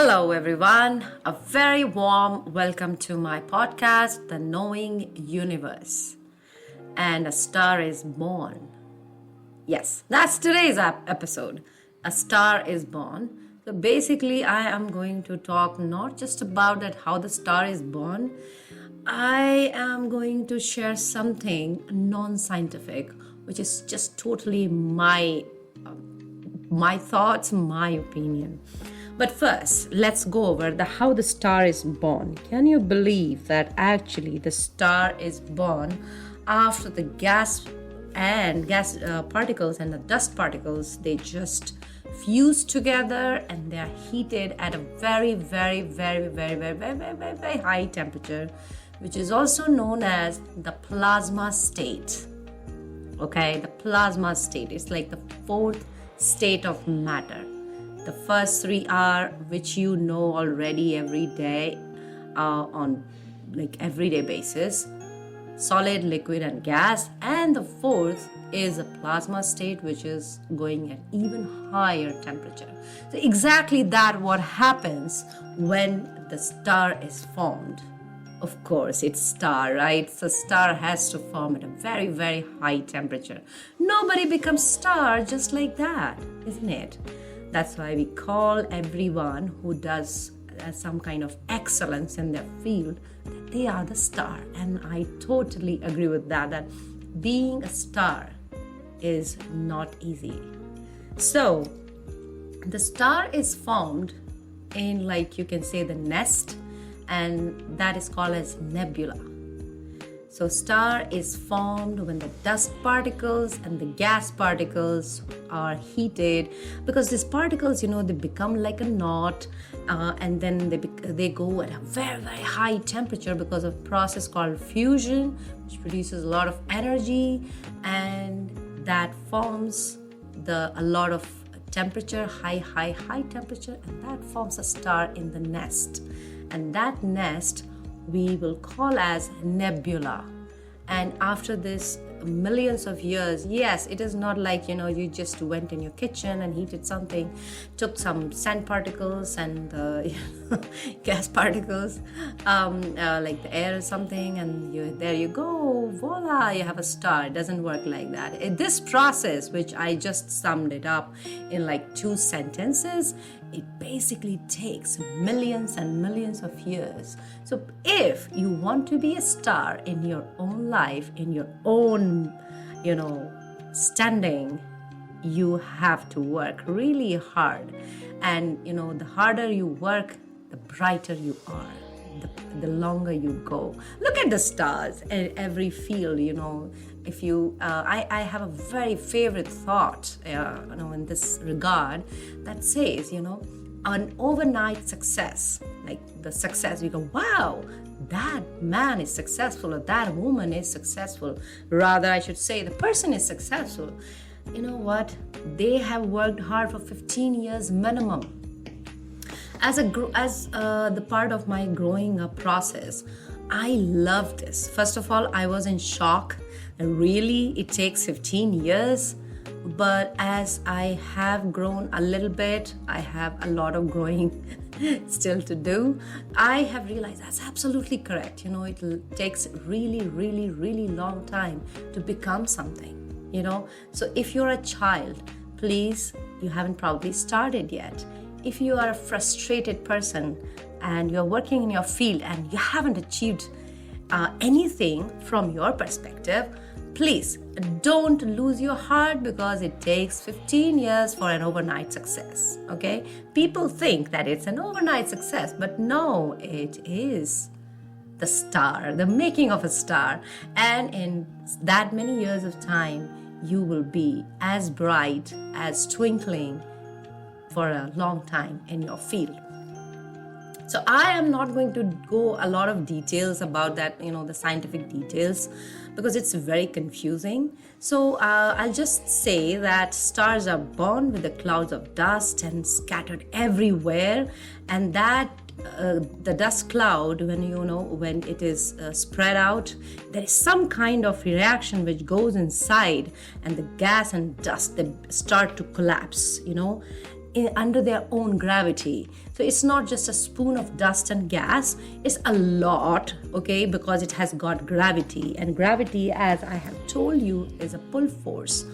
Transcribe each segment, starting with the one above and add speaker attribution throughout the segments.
Speaker 1: Hello, everyone. A very warm welcome to my podcast, The Knowing Universe. And a star is born. Yes, that's today's episode. A star is born. So basically, I am going to talk not just about that how the star is born. I am going to share something non-scientific, which is just totally my thoughts, my opinion. But first, let's go over how the star is born. Can you believe that actually the star is born after the gas particles and the dust particles, they just fuse together and they are heated at a very, very, very, very, very, very, very, very, very high temperature, which is also known as the plasma state. Okay, the plasma state is like the fourth state of matter. The first three are, which you know already every day on like everyday basis, solid, liquid, and gas. And the fourth is a plasma state, which is going at even higher temperature. So exactly that what happens when the star is formed. Of course, it's star, right? So star has to form at a very, very high temperature. Nobody becomes star just like that, isn't it? That's why we call everyone who does some kind of excellence in their field that they are the star. And I totally agree with that being a star is not easy. So the star is formed in, like you can say, the nest, and that is called as nebula. So star is formed when the dust particles and the gas particles are heated, because these particles, they become like a knot, and then they go at a very, very high temperature because of a process called fusion, which produces a lot of energy, and that forms a lot of temperature, high temperature, and that forms a star in the nest. And that nest we will call as nebula. And after this millions of years, yes, it is not like you just went in your kitchen and heated something, took some sand particles and gas particles, like the air or something, and there you go, voila, you have a star. It doesn't work like that. This process, which I just summed it up in like 2 sentences, it basically takes millions and millions of years. So if you want to be a star in your own life, in your own, standing, you have to work really hard. And, the harder you work, the brighter you are, the longer you go. Look at the stars in every field, If you, I have a very favorite thought, in this regard, that says, an overnight success, like the success, you go, wow, that man is successful or that woman is successful. Rather, I should say the person is successful. You know what? They have worked hard for 15 years minimum. As the part of my growing up process, I love this. First of all, I was in shock. Really, it takes 15 years. But as I have grown a little bit, I have a lot of growing still to do. I have realized that's absolutely correct. It takes really, really, really long time to become something, So if you're a child, please, you haven't probably started yet. If you are a frustrated person and you're working in your field and you haven't achieved anything from your perspective, please don't lose your heart, because it takes 15 years for an overnight success, okay? People think that it's an overnight success, but no, it is the star, the making of a star. And in that many years of time, you will be as bright as twinkling for a long time in your field. So I am not going to go a lot of details about that, the scientific details, because it's very confusing. So I'll just say that stars are born with the clouds of dust and scattered everywhere, and that the dust cloud, when it is spread out, there is some kind of reaction which goes inside, and the gas and dust, they start to collapse, under their own gravity. So it's not just a spoon of dust and gas, it's a lot, okay, because it has got gravity. And gravity, as I have told you, is a pull force,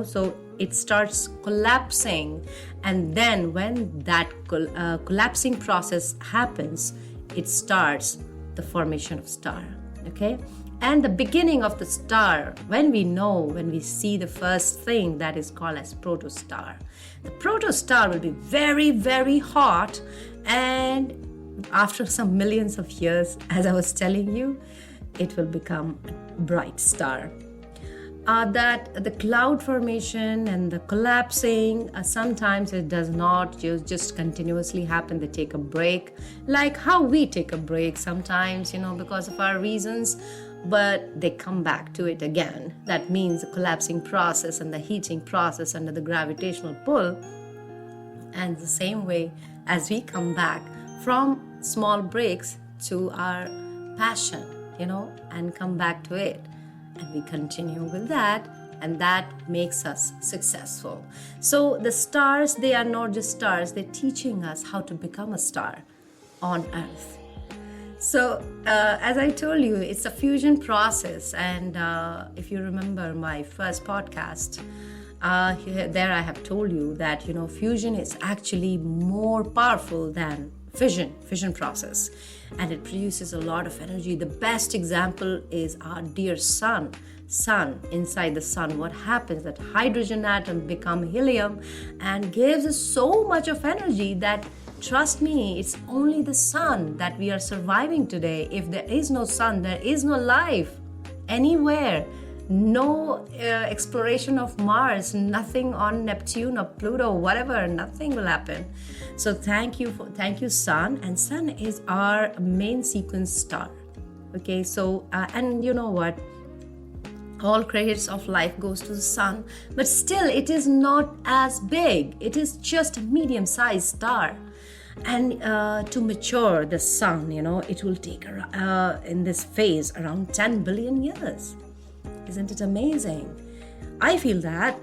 Speaker 1: so it starts collapsing. And then when that collapsing process happens, it starts the formation of star, okay? And the beginning of the star, when we see the first thing, that is called as protostar. The protostar will be very, very hot, and after some millions of years, as I was telling you, it will become a bright star. That the cloud formation and the collapsing, sometimes it does not just continuously happen. They take a break, like how we take a break sometimes, because of our reasons, but they come back to it again. That means the collapsing process and the heating process under the gravitational pull. And the same way as we come back from small breaks to our passion, and come back to it. And we continue with that, and that makes us successful. So the stars, they are not just stars, they're teaching us how to become a star on Earth. So as I told you, it's a fusion process. And if you remember my first podcast, there I have told you that, fusion is actually more powerful than fission process, and it produces a lot of energy. The best example is our dear sun. Inside the sun, what happens, that hydrogen atom become helium and gives us so much of energy that, trust me, it's only the sun that we are surviving today. If there is no sun, there is no life anywhere. No exploration of Mars, nothing on Neptune or Pluto, whatever, nothing will happen. So thank you, sun. And sun is our main sequence star. Okay, so and you know what? All credits of life goes to the sun, but still it is not as big. It is just a medium-sized star. And to mature the sun, it will take in this phase around 10 billion years. Isn't it amazing? I feel that.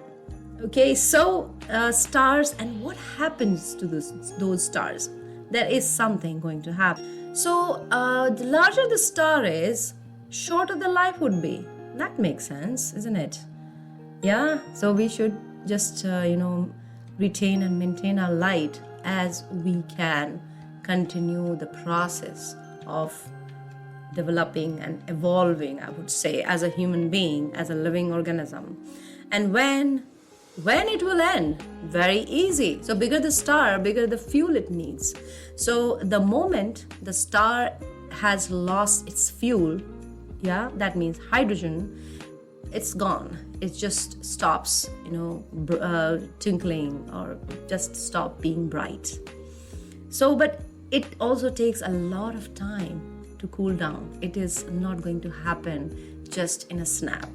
Speaker 1: Okay, so stars, and what happens to those stars? There is something going to happen. So the larger the star is, shorter the life would be. That makes sense, isn't it? Yeah, so we should just, retain and maintain our light as we can continue the process of developing and evolving, I would say, as a human being, as a living organism. And when it will end? Very easy. So bigger the star, bigger the fuel it needs. So the moment the star has lost its fuel, that means hydrogen, it's gone. It just stops, twinkling, or just stop being bright. So, but it also takes a lot of time to cool down. It is not going to happen just in a snap.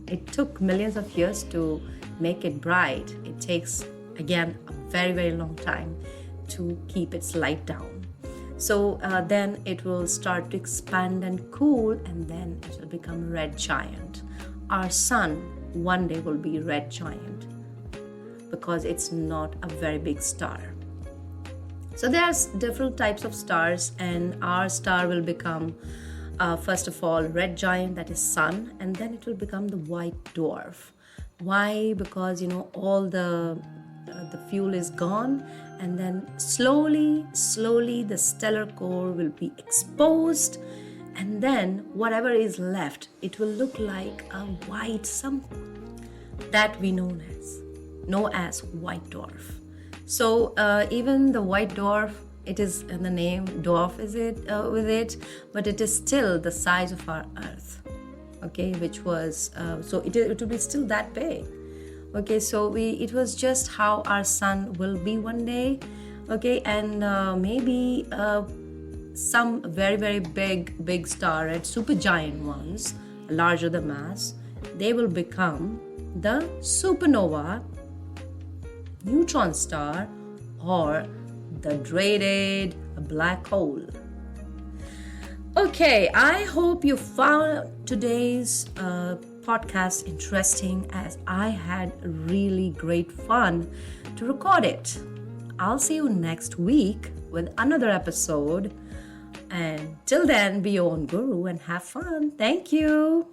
Speaker 1: It took millions of years to make it bright. It takes, again, a very, very long time to keep its light down. So then it will start to expand and cool, and then it will become a red giant. Our sun one day will be red giant because it's not a very big star. So there's different types of stars, and our star will become, first of all, red giant, that is sun, and then it will become the white dwarf. Why? Because, all the fuel is gone, and then slowly, the stellar core will be exposed, and then whatever is left, it will look like a white something that we know as white dwarf. So even the white dwarf, it is in the name, dwarf is it with it, but it is still the size of our Earth, okay, which was, so it will be still that big, okay, so it was just how our sun will be one day, okay, and maybe some very, very big star, right, supergiant ones, larger the mass, they will become the supernova, neutron star, or the dreaded black hole. Okay, I hope you found today's podcast interesting, as I had really great fun to record it. I'll see you next week with another episode. And till then, be your own guru and have fun. Thank you.